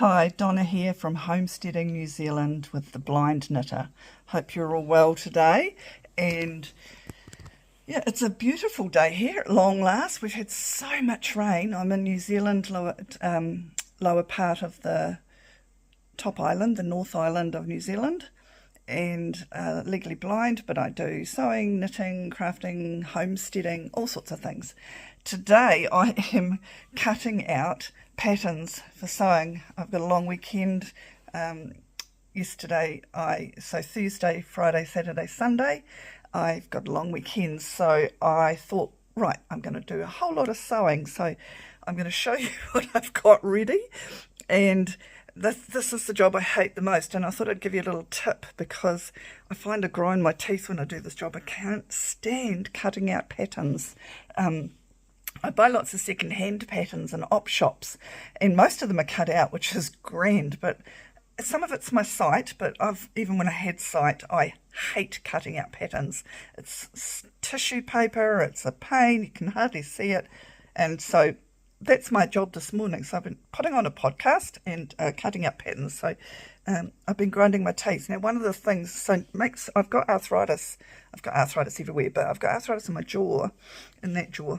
Hi, Donna here from Homesteading New Zealand with the Blind Knitter. Hope you're all well today. And yeah, it's a beautiful day here at long last. We've had so much rain. I'm in New Zealand, lower part of the top island, the North Island of New Zealand, and legally blind, but I do sewing, knitting, crafting, homesteading, all sorts of things. Today I am cutting out patterns for sewing. I've got a long weekend. Thursday, Friday, Saturday, Sunday, I've got a long weekend, so I thought, right, I'm going to do a whole lot of sewing. So I'm going to show you what I've got ready, and this is the job I hate the most, and I thought I'd give you a little tip because I find I grind my teeth when I do this job. I can't stand cutting out patterns. I buy lots of second-hand patterns in op shops, and most of them are cut out, which is grand, but some of it's my sight, but even when I had sight, I hate cutting out patterns. It's tissue paper, it's a pain, you can hardly see it, and so that's my job this morning. So I've been putting on a podcast and cutting out patterns, so I've been grinding my teeth. Now, one of the things, I've got arthritis everywhere, but I've got arthritis in my jaw, in that jaw.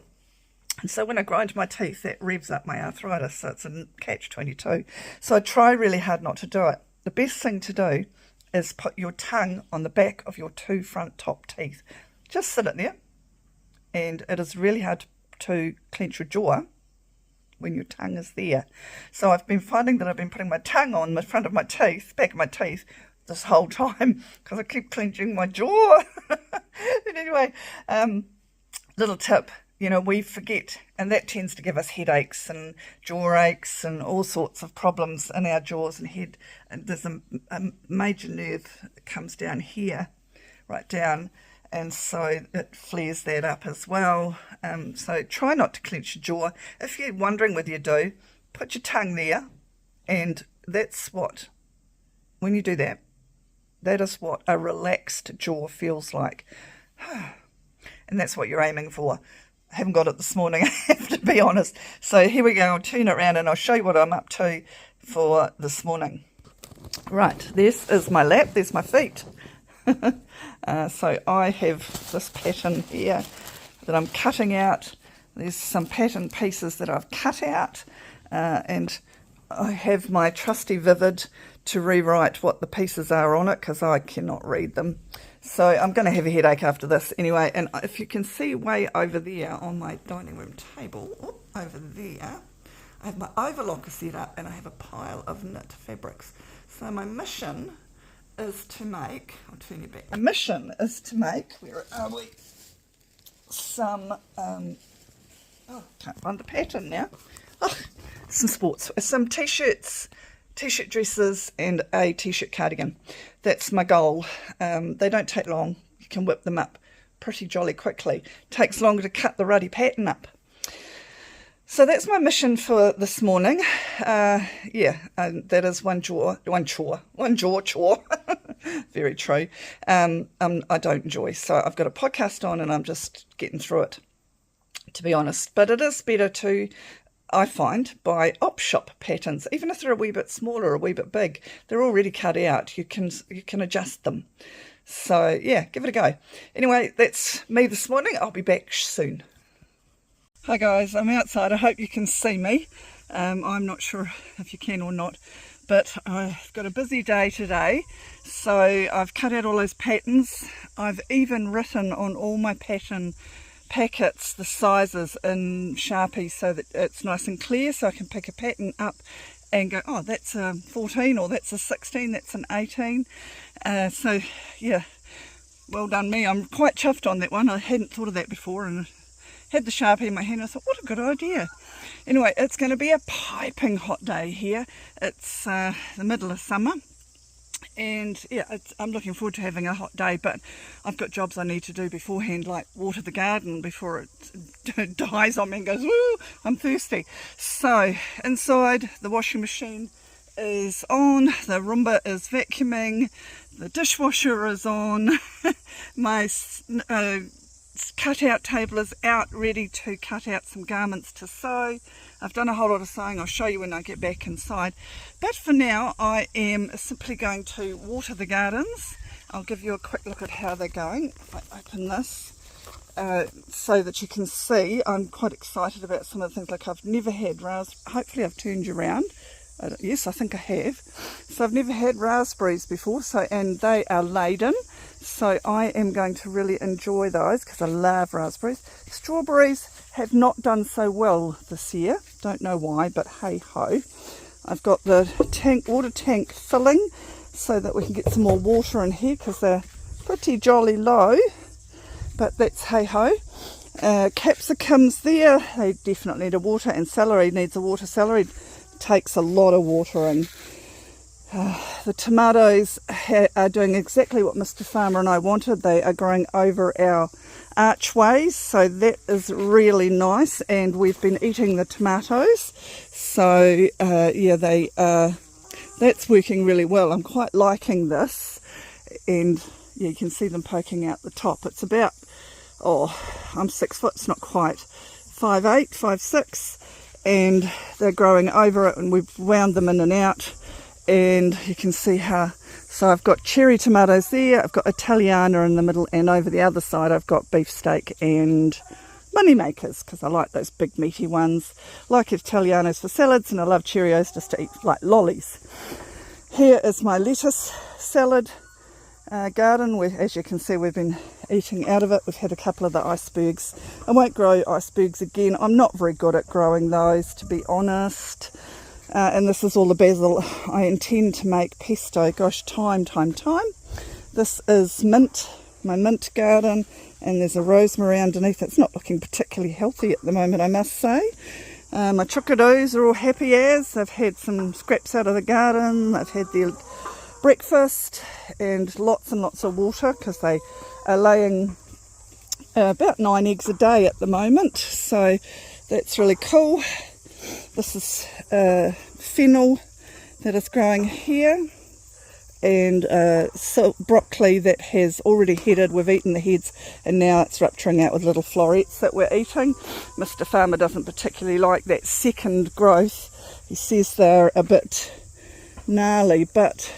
And so when I grind my teeth, that revs up my arthritis, so it's a catch-22. So I try really hard not to do it. The best thing to do is put your tongue on the back of your two front top teeth. Just sit it there, and it is really hard to clench your jaw when your tongue is there. So I've been finding that I've been putting my tongue on the front of my teeth, back of my teeth, this whole time, because I keep clenching my jaw. And anyway, little tip. We forget, and that tends to give us headaches and jaw aches and all sorts of problems in our jaws and head. And there's a major nerve that comes down here, right down, and so it flares that up as well. So try not to clench your jaw. If you're wondering whether you do, put your tongue there, and that's what, when you do that, that is what a relaxed jaw feels like. And that's what you're aiming for. I haven't got it this morning, I have to be honest. So here we go, I'll turn it around and I'll show you what I'm up to for this morning. Right, this is my lap, there's my feet. So I have this pattern here that I'm cutting out. There's some pattern pieces that I've cut out, and I have my trusty Vivid to rewrite what the pieces are on it because I cannot read them. So I'm going to have a headache after this anyway. And if you can see way over there on my dining room table, over there, I have my overlocker set up and I have a pile of knit fabrics. So my mission is to make, I'll turn you back. My mission is to make, where are we? Some, can't find the pattern now. Some t-shirts, t-shirt dresses and a t-shirt cardigan. That's my goal. They don't take long. You can whip them up pretty jolly quickly. Takes longer to cut the ruddy pattern up. So that's my mission for this morning. That is one jaw chore. Very true. I don't enjoy. So I've got a podcast on and I'm just getting through it, to be honest. But it is better to, I find, buy op shop patterns, even if they're a wee bit small or a wee bit big. They're already cut out. You can adjust them. So yeah, give it a go. Anyway, that's me this morning. I'll be back soon. Hi guys, I'm outside. I hope you can see me. I'm not sure if you can or not, but I've got a busy day today. So I've cut out all those patterns. I've even written on all my pattern packets the sizes in Sharpie so that it's nice and clear, so I can pick a pattern up and go, oh, that's a 14 or that's a 16, that's an 18. So yeah, well done me. I'm quite chuffed on that one. I hadn't thought of that before and had the Sharpie in my hand. I thought, what a good idea. Anyway, it's going to be a piping hot day here. It's the middle of summer. And yeah, I'm looking forward to having a hot day, but I've got jobs I need to do beforehand, like water the garden before it dies on me and goes, woo, I'm thirsty. So inside, the washing machine is on, the Roomba is vacuuming, the dishwasher is on, my cut-out table is out, ready to cut out some garments to sew. I've done a whole lot of sewing. I'll show you when I get back inside. But for now, I am simply going to water the gardens. I'll give you a quick look at how they're going. If I open this so that you can see, I'm quite excited about some of the things. Like I've never had hopefully I've turned you around. Yes, I think I have. So I've never had raspberries before, and they are laden. So I am going to really enjoy those because I love raspberries. Strawberries have not done so well this year. Don't know why, but hey ho. I've got the water tank filling so that we can get some more water in here because they're pretty jolly low. But that's hey ho. Capsicums there, they definitely need a water, and celery needs a water. Celery takes a lot of water, and the tomatoes are doing exactly what Mr. Farmer and I wanted. They are growing over our archways, so that is really nice, and we've been eating the tomatoes. So yeah, that's working really well. I'm quite liking this, and yeah, you can see them poking out the top. It's about, I'm 6 foot, it's not quite, 5'8", 5'6", and they're growing over it, and we've wound them in and out, and you can see how. So I've got cherry tomatoes there, I've got Italiana in the middle, and over the other side I've got beefsteak and money makers, because I like those big meaty ones. Like Italianas for salads, and I love Cheerios just to eat like lollies. Here is my lettuce salad garden, where, as you can see, we've been eating out of it. We've had a couple of the icebergs. I won't grow icebergs again. I'm not very good at growing those, to be honest. And this is all the basil. I intend to make pesto. Gosh, time. This is mint, my mint garden, and there's a rosemary underneath. It's not looking particularly healthy at the moment, I must say. My chickadoos are all happy as. They've had some scraps out of the garden. They've had their breakfast and lots of water, because they are laying about 9 eggs a day at the moment, so that's really cool. This is fennel that is growing here, and broccoli that has already headed. We've eaten the heads, and now it's rupturing out with little florets that we're eating. Mr. Farmer doesn't particularly like that second growth. He says they're a bit gnarly, but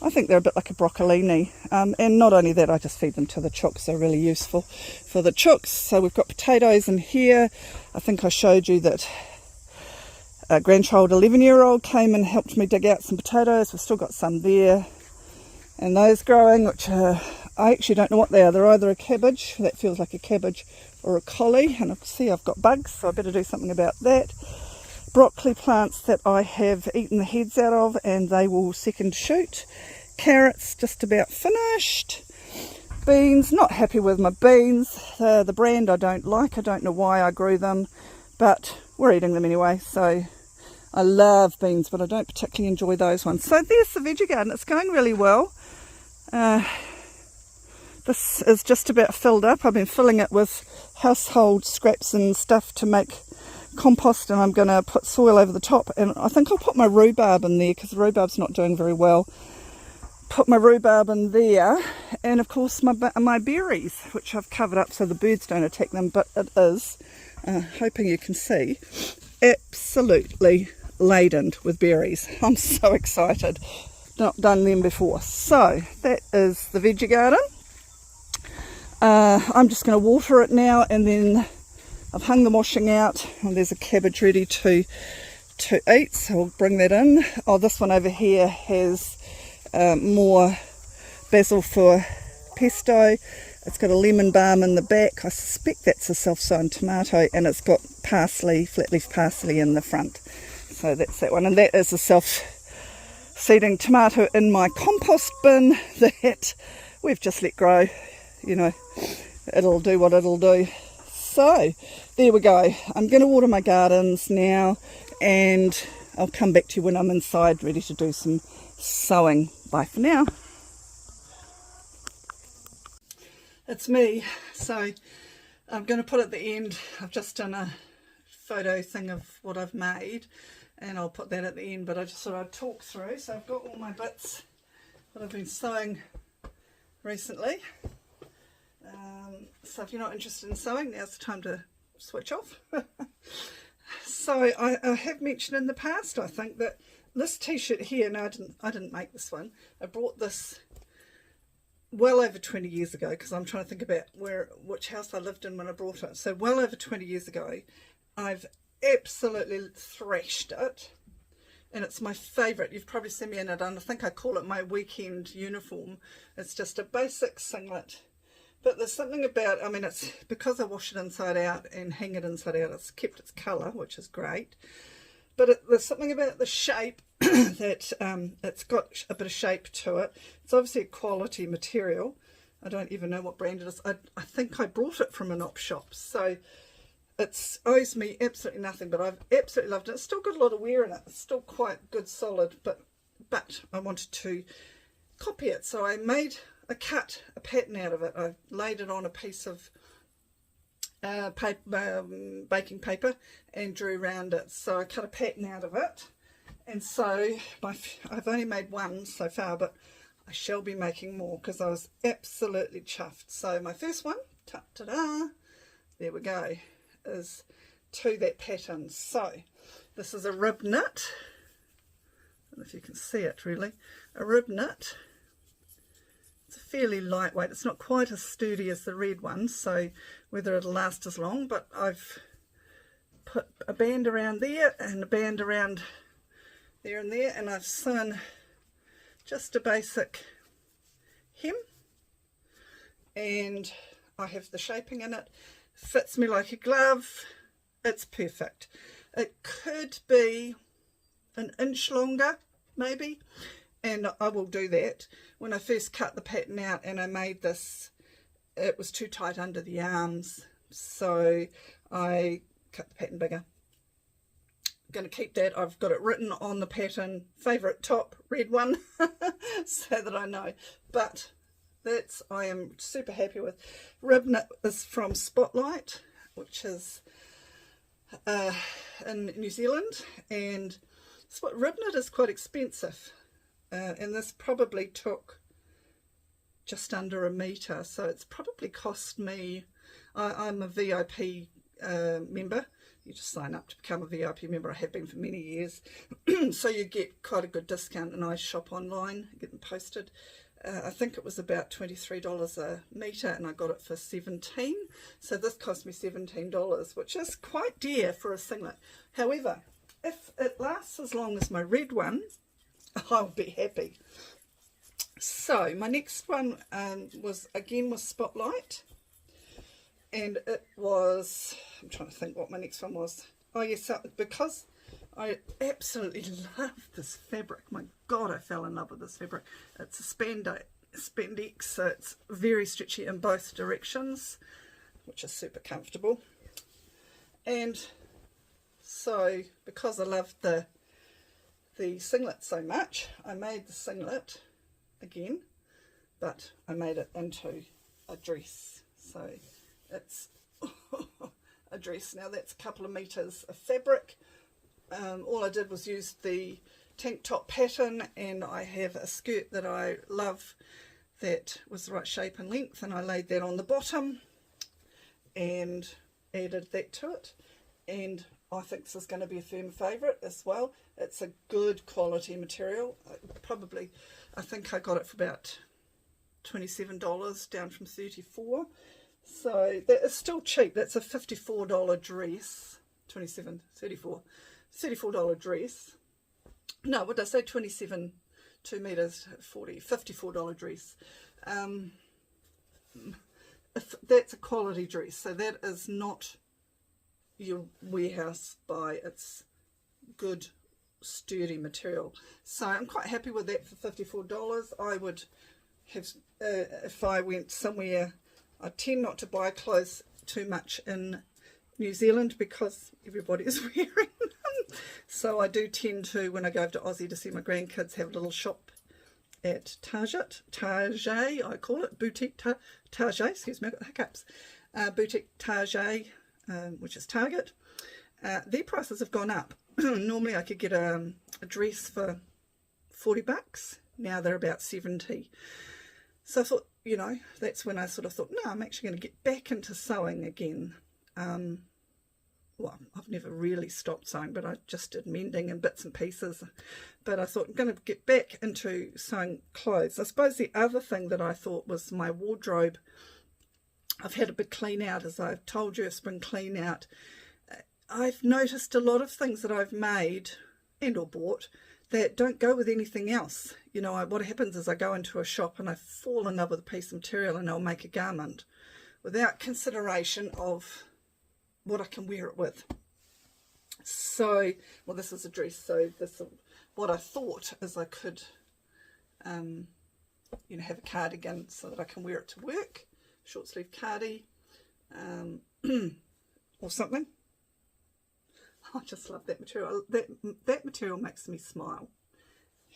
I think they're a bit like a broccolini. And not only that, I just feed them to the chooks. They're really useful for the chooks. So we've got potatoes in here. I think I showed you that a grandchild 11-year-old came and helped me dig out some potatoes. We've still got some there. And those growing, which I actually don't know what they are. They're either a cabbage, that feels like a cabbage, or a collie. And I see I've got bugs, so I better do something about that. Broccoli plants that I have eaten the heads out of, and they will second shoot. Carrots just about finished. Beans, not happy with my beans. The brand I don't like. I don't know why I grew them, but we're eating them anyway. So I love beans, but I don't particularly enjoy those ones. So there's the veggie garden. It's going really well. This is just about filled up. I've been filling it with household scraps and stuff to make compost, and I'm going to put soil over the top, and I think I'll put my rhubarb in there because the rhubarb's not doing very well. Put my rhubarb in there, and of course my berries, which I've covered up so the birds don't attack them, but it is, hoping you can see, absolutely laden with berries. I'm so excited. Not done them before. So that is the veggie garden. I'm just going to water it now, and then I've hung the washing out, and there's a cabbage ready to eat, so I'll bring that in. Oh, this one over here has more basil for pesto. It's got a lemon balm in the back. I suspect that's a self-sown tomato, and it's got parsley, flat leaf parsley in the front. So that's that one, and that is a self-seeding tomato in my compost bin that we've just let grow. You know, it'll do what it'll do. So there we go. I'm going to water my gardens now, and I'll come back to you when I'm inside ready to do some sewing. Bye for now. It's me. So I'm going to put at the end, I've just done a photo thing of what I've made, and I'll put that at the end, but I just thought I'd talk through. So I've got all my bits that I've been sewing recently. So if you're not interested in sewing, now's the time to switch off. So I have mentioned in the past, I think, that this t-shirt here, no, I didn't make this one. I bought this well over 20 years ago, because I'm trying to think about which house I lived in when I brought it. So well over 20 years ago, I've absolutely thrashed it, and it's my favourite. You've probably seen me in it, and I think I call it my weekend uniform. It's just a basic singlet, but there's something about, I mean, it's because I wash it inside out and hang it inside out, it's kept its colour, which is great. But there's something about the shape that it's got a bit of shape to it. It's obviously a quality material. I don't even know what brand it is. I think I brought it from an op shop, so it owes me absolutely nothing, but I've absolutely loved it. It's still got a lot of wear in it. It's still quite good, solid, but I wanted to copy it, so I cut a pattern out of it. I laid it on a piece of baking paper and drew around it. So I cut a pattern out of it, and so I've only made one so far, but I shall be making more because I was absolutely chuffed. So my first one, ta-da, there we go, is to that pattern. So this is a rib knit. I don't know if you can see it really. A rib knit. It's fairly lightweight. It's not quite as sturdy as the red one, so whether it'll last as long, but I've put a band around there and a band around there and there, and I've sewn just a basic hem, and I have the shaping in it. Fits me like a glove. It's perfect. It could be an inch longer maybe, and I will do that. When I first cut the pattern out and I made this, it was too tight under the arms, so I cut the pattern bigger. I'm going to keep that. I've got it written on the pattern, favourite top, red one, so that I know. But that's, I am super happy with. Rib knit is from Spotlight, which is in New Zealand, and rib knit is quite expensive. And this probably took just under a metre, so it's probably cost me, I'm a VIP member. You just sign up to become a VIP member. I have been for many years. So you get quite a good discount, and I shop online, get them posted. I think it was about $23 a metre, and I got it for $17. So this cost me $17, which is quite dear for a singlet. However, if it lasts as long as my red one, I'll be happy. So my next one was Spotlight, and it was, I'm trying to think what my next one was. Oh yes, because I absolutely love this fabric. My God, I fell in love with this fabric. It's a spandex, so it's very stretchy in both directions, which is super comfortable. And so because I loved the singlet so much, I made the singlet again, but I made it into a dress. So it's a dress. Now that's a couple of meters of fabric. All I did was use the tank top pattern, and I have a skirt that I love that was the right shape and length, and I laid that on the bottom and added that to it. And I think this is going to be a firm favourite as well. It's a good quality material. I think I got it for about $27, down from $34. So that is still cheap. That's a $54 dress. $34 dress. No, what did I say? 27, 2 meters, 40, $54 dress. That's a quality dress. So that is not your warehouse buy. It's good sturdy material, so I'm quite happy with that for $54. I would have, if I went somewhere, I tend not to buy clothes too much in New Zealand because everybody is wearing them, so I do tend to, when I go over to Aussie to see my grandkids, have a little shop at Target, I call it, Boutique Target, excuse me, I've got the hiccups, Boutique Target, which is Target. Their prices have gone up. Normally I could get a dress for $40. Now they're about $70. So I thought, you know, that's when I sort of thought, no, I'm actually going to get back into sewing again. well, I've never really stopped sewing, but I just did mending in bits and pieces. But I thought I'm going to get back into sewing clothes. I suppose the other thing that I thought was my wardrobe. I've had a big clean out, as I've told you, a spring clean out. I've noticed a lot of things that I've made and or bought that don't go with anything else. You know, what happens is I go into a shop and I fall in love with a piece of material and I'll make a garment without consideration of what I can wear it with. So, well, this is a dress, so this, what I thought is I could, you know, have a cardigan so that I can wear it to work, short sleeve cardi, or something. I just love that material. That material makes me smile.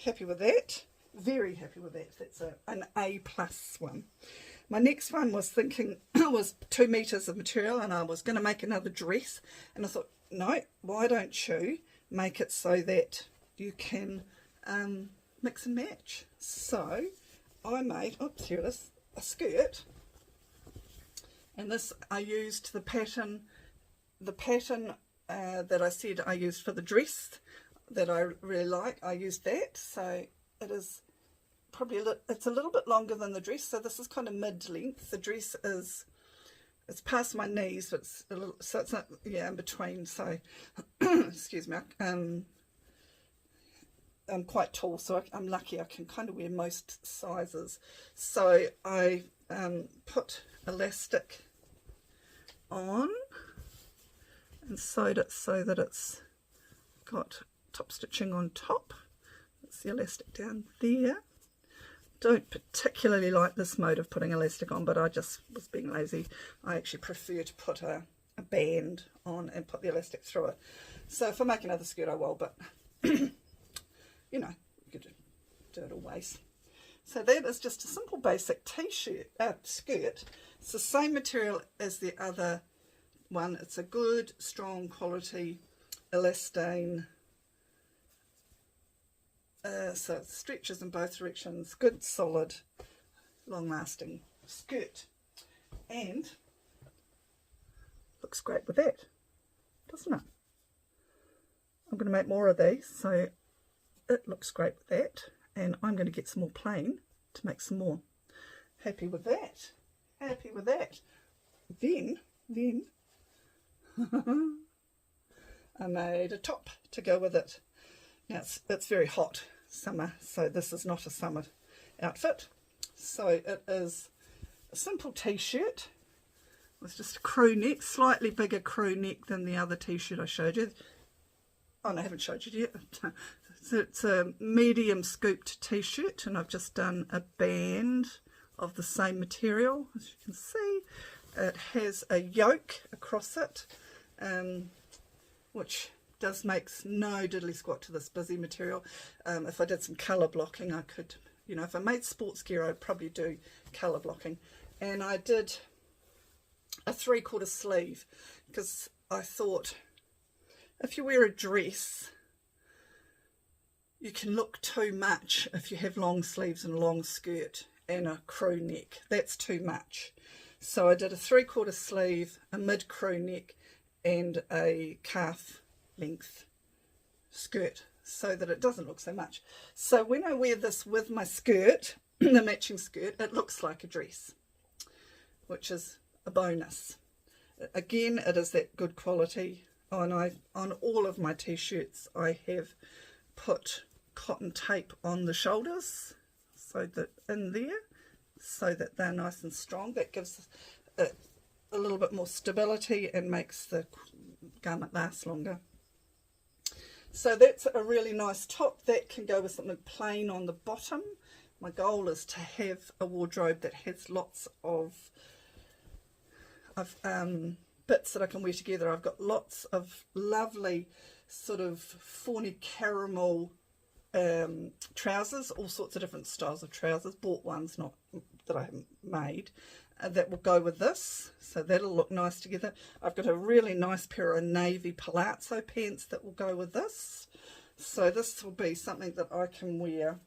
Happy with that. Very happy with that. That's an A+ one. My next one was thinking, was 2 meters of material, and I was going to make another dress. And I thought, no, why don't you make it so that you can mix and match? So I made, oops, here it is, a skirt. And this, I used the pattern that I said I used for the dress that I really like. I used that, so it is probably it's a little bit longer than the dress, so this is kind of mid-length. The dress is, it's past my knees, but it's a little, so it's not, yeah, in between. So excuse me, I'm quite tall, so I'm lucky I can kind of wear most sizes. So I put elastic on and sewed it so that it's got top stitching on top. That's the elastic down there. Don't particularly like this mode of putting elastic on, but I just was being lazy. I actually prefer to put a band on and put the elastic through it. So if I make another skirt, I will, but you know, you could do it always. So that is just a simple basic t-shirt, skirt. It's the same material as the other one. It's a good, strong quality elastane. So it stretches in both directions. Good, solid, long-lasting skirt. And looks great with that, doesn't it? I'm going to make more of these, so it looks great with that. And I'm going to get some more plain to make some more. Happy with that. Happy with that. Then I made a top to go with it. Now it's very hot summer, so this is not a summer outfit. So it is a simple t-shirt with just a crew neck, slightly bigger crew neck than the other t-shirt I showed you. Oh no, I haven't showed you yet. So it's a medium scooped t-shirt, and I've just done a band of the same material. As you can see, it has a yoke across it, which makes no diddly squat to this busy material. If I did some colour blocking, I could, you know, if I made sports gear, I'd probably do colour blocking. And I did a 3/4 sleeve because I thought if you wear a dress, you can look too much if you have long sleeves and a long skirt and a crew neck. That's too much. So I did a 3/4 sleeve, a mid crew neck, and a calf length skirt so that it doesn't look so much. So when I wear this with my skirt, the matching skirt, it looks like a dress, which is a bonus. Again, it is that good quality. On all of my t-shirts, I have put cotton tape on the shoulders, so that in there, so that they're nice and strong. That gives it a little bit more stability and makes the garment last longer. So that's a really nice top that can go with something plain on the bottom. My goal is to have a wardrobe that has lots of bits that I can wear together. I've got lots of lovely sort of fawny caramel trousers, all sorts of different styles of trousers, bought ones, not that I haven't made, that will go with this, so that'll look nice together. I've got a really nice pair of navy palazzo pants that will go with this, so this will be something that I can wear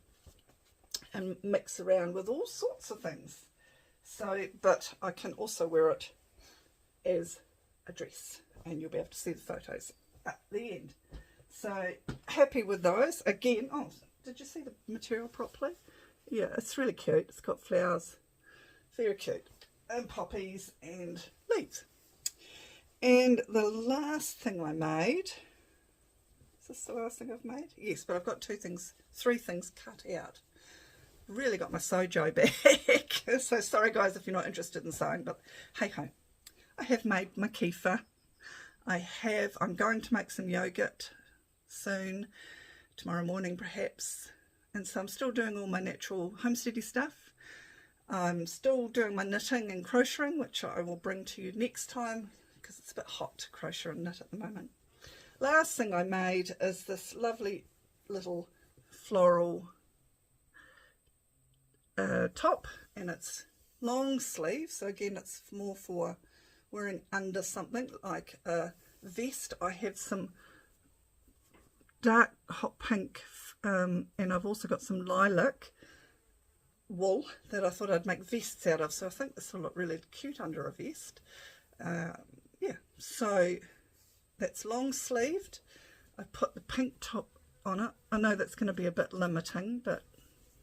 and mix around with all sorts of things. So, but I can also wear it as a dress. and you'll be able to see the photos at the end. So happy with those. Again, oh, did you see the material properly? Yeah, it's really cute. It's got flowers, very cute, and poppies and leaves. And the last thing I made, is this the last thing I've made? Yes, but I've got three things cut out. Really got my sewjo back. So sorry guys if you're not interested in sewing, but hey ho. I have made my kefir. I'm going to make some yogurt soon, tomorrow morning perhaps. And so I'm still doing all my natural homesteady stuff. I'm still doing my knitting and crocheting, which I will bring to you next time because it's a bit hot to crochet and knit at the moment. Last thing I made is this lovely little floral top, and it's long sleeve, so again it's more for wearing under something like a vest. I have some dark hot pink and I've also got some lilac wool that I thought I'd make vests out of, so I think this will look really cute under a vest. Yeah, so that's long sleeved. I put the pink top on it. I know that's going to be a bit limiting, but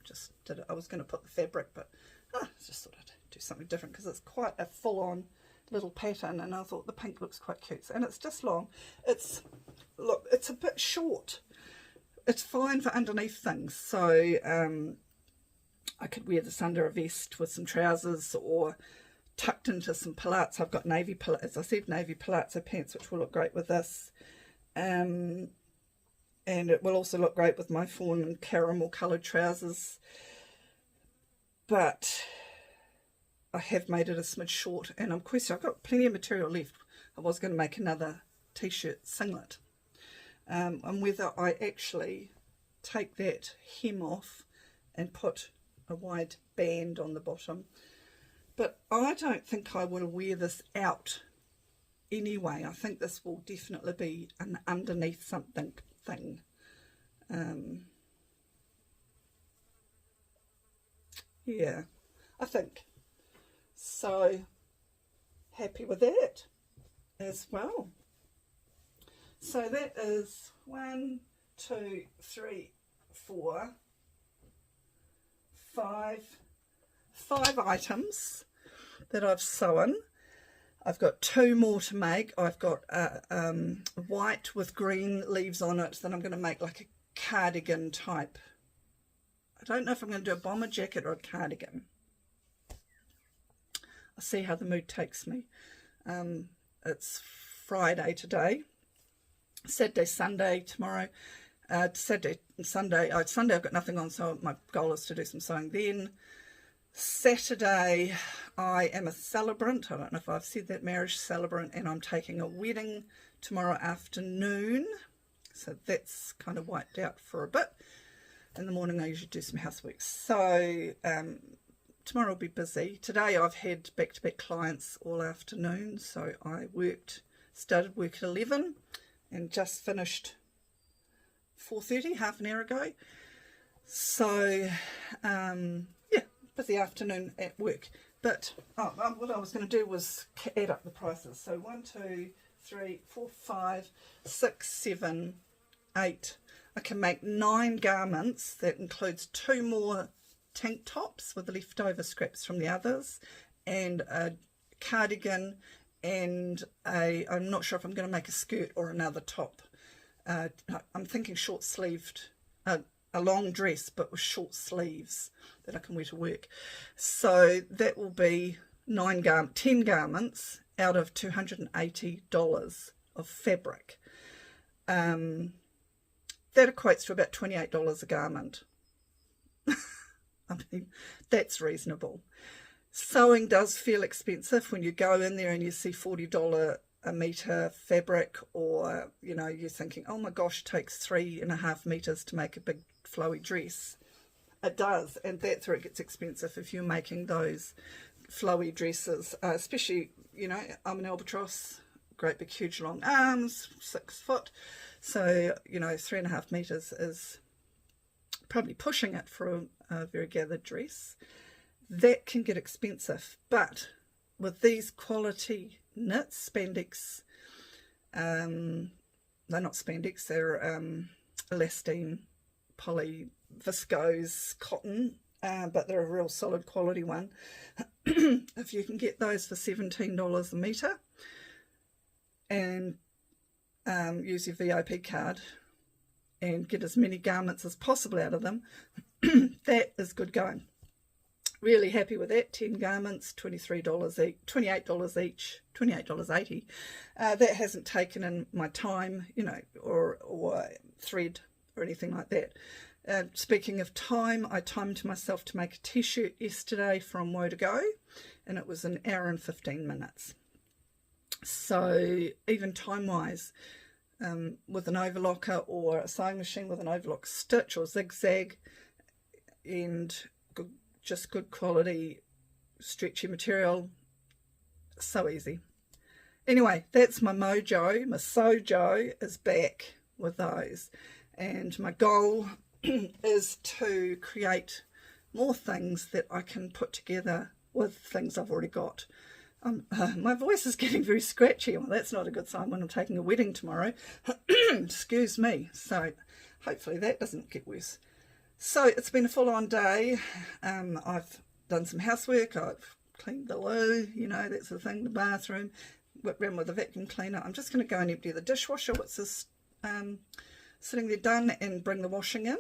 just did it. I was going to put the fabric, but I just thought I'd do something different because it's quite a full-on little pattern, and I thought the pink looks quite cute. And it's just long. Look, it's a bit short. It's fine for underneath things, so I could wear this under a vest with some trousers or tucked into some palazzo. I've got navy palazzo, as I said, navy palazzo pants, which will look great with this. And it will also look great with my fawn and caramel coloured trousers. But I have made it a smidge short, and I'm questioning, I've got plenty of material left. I was going to make another t-shirt singlet. And whether I actually take that hem off and put a wide band on the bottom. But I don't think I will wear this out anyway. I think this will definitely be an underneath something thing. Yeah, I think. So happy with that as well. So that is 1, 2, 3, 4, 5 items that I've sewn. I've got 2 more to make. I've got white with green leaves on it. Then I'm going to make like a cardigan type. I don't know if I'm going to do a bomber jacket or a cardigan. I'll see how the mood takes me. It's Friday today. Saturday, Sunday tomorrow. Saturday and Sunday. Sunday I've got nothing on, so my goal is to do some sewing then. Saturday I am a celebrant. I don't know if I've said that, marriage celebrant, and I'm taking a wedding tomorrow afternoon. So that's kind of wiped out for a bit. In the morning I usually do some housework. So tomorrow will be busy. Today I've had back-to-back clients all afternoon. So I started work at 11 and just finished 4:30, half an hour ago. So yeah, busy afternoon at work. But what I was going to do was add up the prices. So 1, 2, 3, 4, 5, 6, 7, 8. I can make 9 garments. That includes 2 more tank tops with the leftover scraps from the others, and a cardigan, and I'm not sure if I'm going to make a skirt or another top. I'm thinking short sleeved, a long dress but with short sleeves that I can wear to work. So that will be 10 garments out of $280 of fabric. That equates to about $28 a garment. I mean, that's reasonable. Sewing does feel expensive when you go in there and you see $40 a metre fabric, or, you know, you're thinking, oh my gosh, it takes 3.5 metres to make a big flowy dress. It does, and that's where it gets expensive if you're making those flowy dresses, especially, you know, I'm an albatross, great big huge long arms, 6 foot, so, you know, 3.5 metres is probably pushing it for a very gathered dress. That can get expensive, but with these quality knits, spandex They're not spandex, they're elastine, poly, viscose, cotton, but they're a real solid quality one. If you can get those for $17 a metre and use your VIP card and get as many garments as possible out of them, that is good going. Really happy with that. 10 garments, $23 each, $28 each, $28.80. That hasn't taken in my time, you know, or thread or anything like that. Speaking of time, I timed myself to make a t-shirt yesterday from Woe to Go, and it was 1 hour and 15 minutes. So even time-wise, with an overlocker or a sewing machine with an overlock stitch or zigzag, and just good quality stretchy material, so easy. Anyway, that's my mojo. My sewjo is back with those, and my goal is to create more things that I can put together with things I've already got. My voice is getting very scratchy. Well, that's not a good sign when I'm taking a wedding tomorrow. Excuse me. So hopefully that doesn't get worse. So it's been a full-on day. I've done some housework. I've cleaned the loo, you know, that sort of thing, the bathroom, went round with a vacuum cleaner. I'm just going to go and empty the dishwasher, which is sitting there done, and bring the washing in.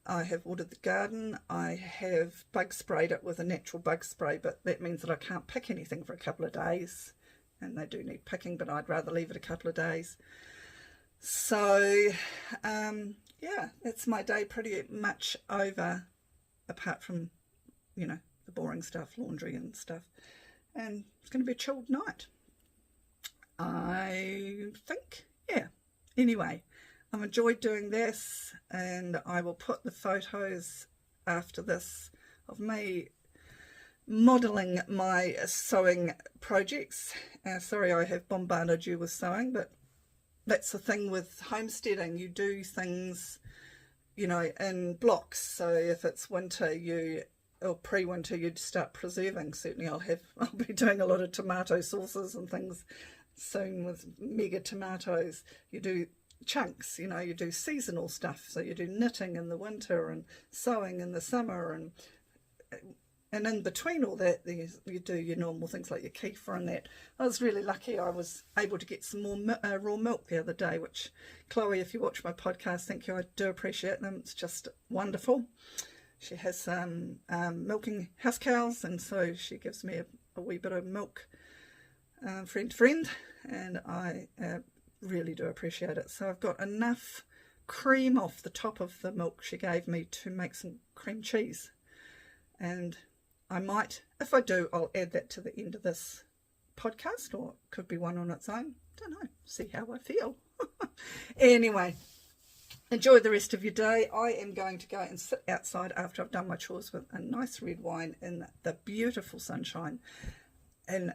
I have watered the garden. I have bug sprayed it with a natural bug spray, but that means that I can't pick anything for a couple of days, and they do need picking, but I'd rather leave it a couple of days. So yeah, that's my day pretty much over, apart from, you know, the boring stuff, laundry and stuff. And it's going to be a chilled night, I think. Yeah. Anyway, I've enjoyed doing this, and I will put the photos after this of me modelling my sewing projects. Sorry I have bombarded you with sewing, but that's the thing with homesteading. You do things, you know, in blocks. So if it's winter, or pre-winter, you'd start preserving. Certainly I'll be doing a lot of tomato sauces and things soon with mega tomatoes. You do chunks, you know, you do seasonal stuff. So you do knitting in the winter and sewing in the summer, and in between all that, you do your normal things like your kefir and that. I was really lucky. I was able to get some more raw milk the other day, which, Chloe, if you watch my podcast, thank you. I do appreciate them. It's just wonderful. She has some milking house cows, and so she gives me a wee bit of milk, friend to friend, and I really do appreciate it. So I've got enough cream off the top of the milk she gave me to make some cream cheese, and I might, if I do, I'll add that to the end of this podcast, or it could be one on its own. Don't know. See how I feel. Anyway, enjoy the rest of your day. I am going to go and sit outside after I've done my chores with a nice red wine in the beautiful sunshine and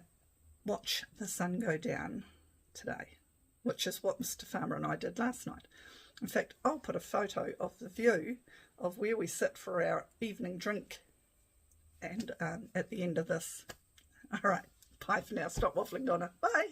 watch the sun go down today, which is what Mr. Farmer and I did last night. In fact, I'll put a photo of the view of where we sit for our evening drink, and at the end of this. All right, bye for now. Stop waffling, Donna. Bye.